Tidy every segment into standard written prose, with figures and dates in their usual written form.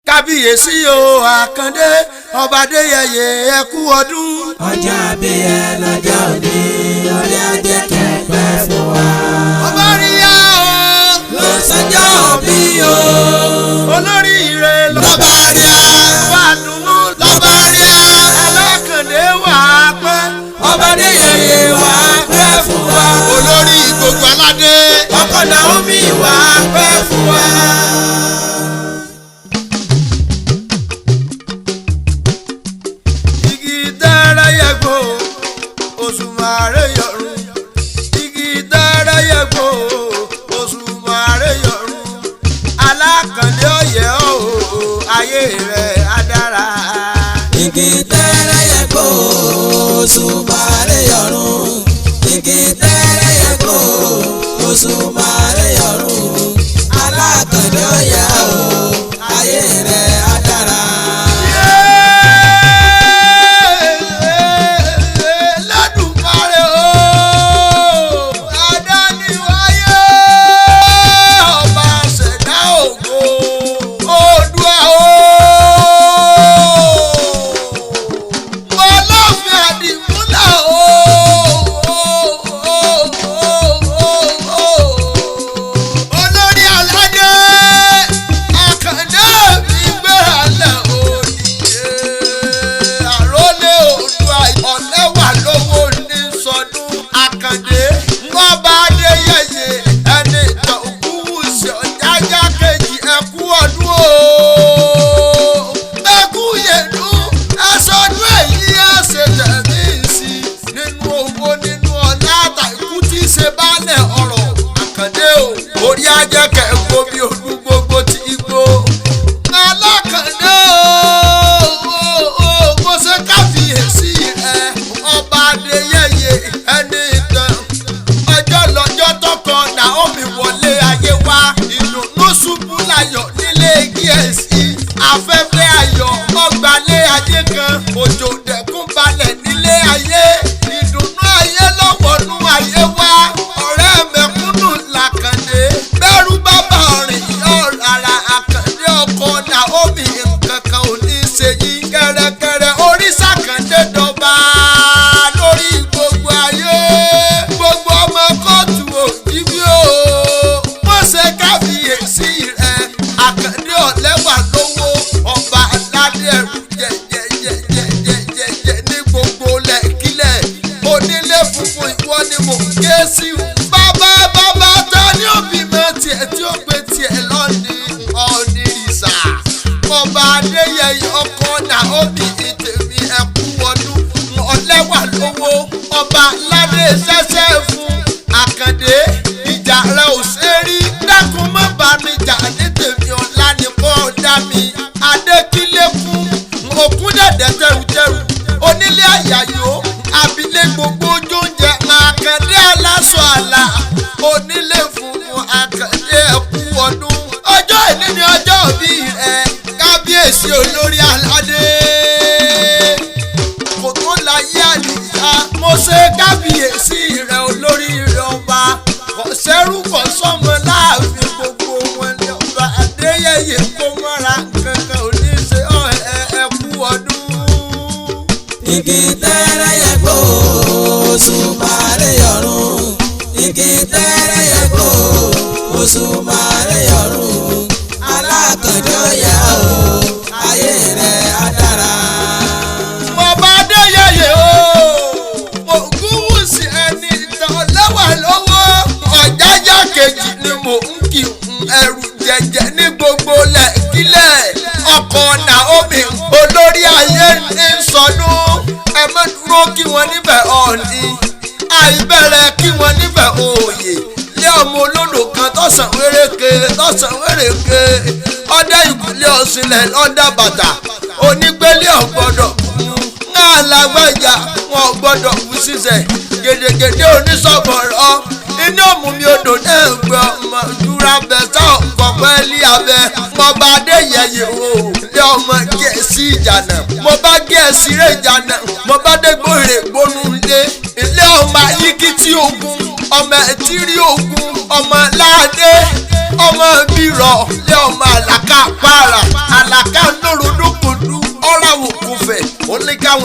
kábíyèsí o Àkàndé ọba Adéyẹyè ẹ kú ọdún. ọjọ́ àbíyẹ lọ́jọ́ òní orí ajé kẹ̀kẹ́ fún wa. ọba ríyá o ló sọjọ́ òbí o. olórí ire lọ́ba ríyá. ọba àdùnnú lọ́ba ríyá. Alákàndé wà á pẹ́. ọba Adéyẹyè wà á pẹ́ fún wa. olórí gbogbo aládé. ọkọ Naomi wà á pẹ́ fún wa. Òṣùmàrè yọ̀run igi dára yẹ̀gbò Òṣùmàrè yọ̀run Alákàndé ọ̀yẹ́ o ayé rẹ̀ á dára. igi dára yẹ̀gbò Òṣùmàrè yọ̀run igi dára yẹ̀gbò Òṣùmàrè yọ̀run Alákàndé ọ̀yẹ́ o ayé rẹ̀ á dára. Orí ajẹ́ kẹ́kọ̀ọ́ bí olú gbogbo ti igbó. Alákàndé o mo ṣe káfíyèsí rẹ̀ ọba Adéyẹyè ẹni ìtàn. ọjọ́ lọ́jọ́ tọkọ Naomi wọlé ayé wá ìdùnnú ṣubú láyọ̀ nílé gíẹ̀sì. afẹ́fẹ́ ayọ̀ ọgbàlé ayé kan òjò dẹ̀kun balẹ̀ nílé ayé. ìdùnnú ayé lọ́wọ́nú ayé wá ọ̀rẹ́ mẹ̀kúnnù làkàndé. bẹ́rù bàbá rìn yọ rárá Àkàndé ọkọ Naomi nǹkan kan ò ní ṣe yín. kẹ̀rẹ̀kẹ̀rẹ̀ oríṣà Àkàndé dọba lórí gbogbo ayé. gbogbo ọmọ kóòtù òjìbí o wọ́n ṣe káfíyèsí rẹ̀. Àkàndé ọ̀lẹ́wà lówó ọba aládé ẹ̀rù jẹjẹjẹjẹjẹjẹ ní gbogbo lẹ́kílẹ̀. onílé funfun ìwọ ni mò ń ké sí o. bàbá ta ni òbí mọ tiẹ̀ tí ó gbé tiẹ̀ lọ́ni ọ̀nìrìsà. ọba Adéyẹyè ọkọ Naomi ìtẹ̀mí ẹ̀kú ọdún ọ̀lẹ́wà lówó ọba aládé ṣẹ́ṣẹ́ fún Àkàndé. ìjà rẹ ò ṣe rí dákun má bá mi jà ní tèmi ọ̀la ni kò dá mi. Adékílékún òkun dẹ̀dẹ̀ tẹrùtẹrù onílé àyàyò abilé gbogbo oúnjẹ Àkàndé aláṣọ àlà onílé funfun Àkàndé ẹ̀kú ọdún. ọjọ́ ìní ni ọjọ́ òbí rẹ̀ kábíyèsí olórí aládé. kò tó láyé àlìyá mo ṣe kábíyèsí rẹ̀ olórí rẹ̀ ọba. kò sẹ́rù kò sọ́mọ láàfin gbogbo wọn ní ọba Adéyẹyè kó mọ́ra kankan ò ní ṣe ẹ̀kú ọdún. igi dára yẹ̀gbò Òṣùmàrè yọ̀run igi dára yẹ̀gbò Òṣùmàrè yọ̀run Alákàndé ọ̀yẹ́ o ayé rẹ̀ á dára. ọba Adéyẹyè o mo gúnwù sí ẹni ìtàn ọlẹ́wà lọ́wọ́. ọ̀jájá kejì ni mò ń kí ẹrù jẹjẹ ní gbogbo lẹ́kílẹ̀. ọkọ Naomi olórí ayé ń sọdún. ẹ má dúró kí wọ́n níbẹ̀ ọ̀ọ́ni àìbẹ̀rẹ̀ kí wọ́n níbẹ̀ òòyè. lé ọmọ olódò kan tọ̀sán wéréke ọdẹ ìkúlẹ̀ ọ̀sìnlẹ̀ lọ́dà bàtà onígbélé ọ̀gbọ́dọ̀ ńlá alágbájá wọn ọ̀gbọ́dọ̀ kú sísẹ̀ gèdègèdè onísọ̀bọ̀rọ̀ inú òmùmí odò náà gbọ́ ọmọ ìdúrà bẹ́sà ọ̀pọ̀pẹ́ lé abẹ́. mo bá Adéyẹyè o lé ọmọ gẹ̀ẹ́sì ìjànà mo bá gẹ̀ẹ́sì rẹ̀ ìjànà mo bá dégbòrè gbónú lé ilé ọmọ ayíkítí ogun ọmọ ẹ̀tírí ogun ọmọ aládé ọmọ bírọ̀ lé ọmọ àlàkà para àlàkà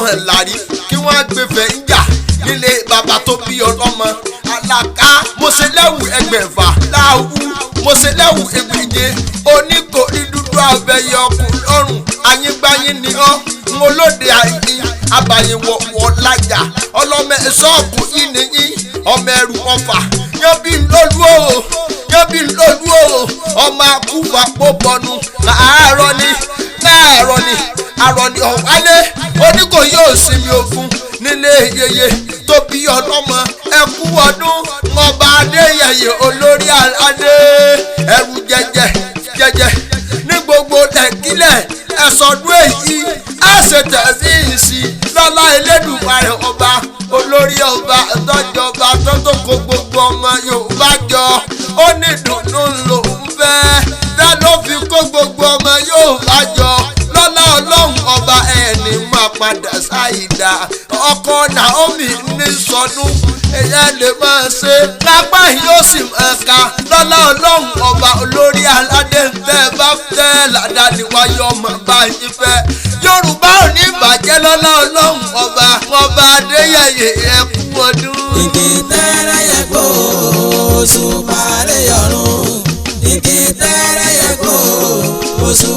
kọ́mọ lárí kí wọ́n gbé fẹ́ ń jà nílé bàbá tó bí ọlọ́mọ àlàká mo ṣe lẹ́wù ẹgbẹ̀fà láwù mo ṣe lẹ́wù ẹgbẹ̀je oníkòrí dúdú abẹ́yẹ ọkùnrin lọ́rùn ayíngbáyín ni ọ́ mo lóde àìní abàyẹ̀wọ̀ lájà ọlọ́mọ ṣọ́ọ̀bù yìí nìyí ọmọ ẹrù ọfà yẹ́bí lólu o ọmọ akúfà pọ́pọ́nu àárọ̀ ni ọ̀wálé oníkò yóò sinmi ogun nílé yeye tó bí ọlọ́mọ ẹkú ọdún ọba adéyẹyẹ olórí aládé ẹrù jẹjẹ ní gbogbo lẹ́kílẹ̀ ẹ̀sọ́dún èyí àṣetẹ̀síìsì lọ́lá Elédùmarè ọba olórí ọba tọ́jọba tó kó gbogbo ọmọ Yorùbá jọ ó ní dùnú lòún fẹ́ ló fi kó gbogbo ọmọ Yorùbá jọ lọ́lá ọlọ́run ọba ẹni máa padà ṣáìdá ọkọ Naomi ní sọdún ẹ̀yà lè máa ṣe lápá yóò sì máa ka lọ́lá ọlọ́run ọba olórí aládé tẹ́ bá tẹ́ ládàá níwájú ọmọ bá yín fẹ́ Yorùbá ò ní bàjẹ́ lọ́lá ọlọ́run ọba Adéyẹyè ẹkú ọdún. igi tẹ́rẹ̀ yẹ kó oṣù parí ọ̀run igi tẹ́rẹ̀ yẹ kó oṣù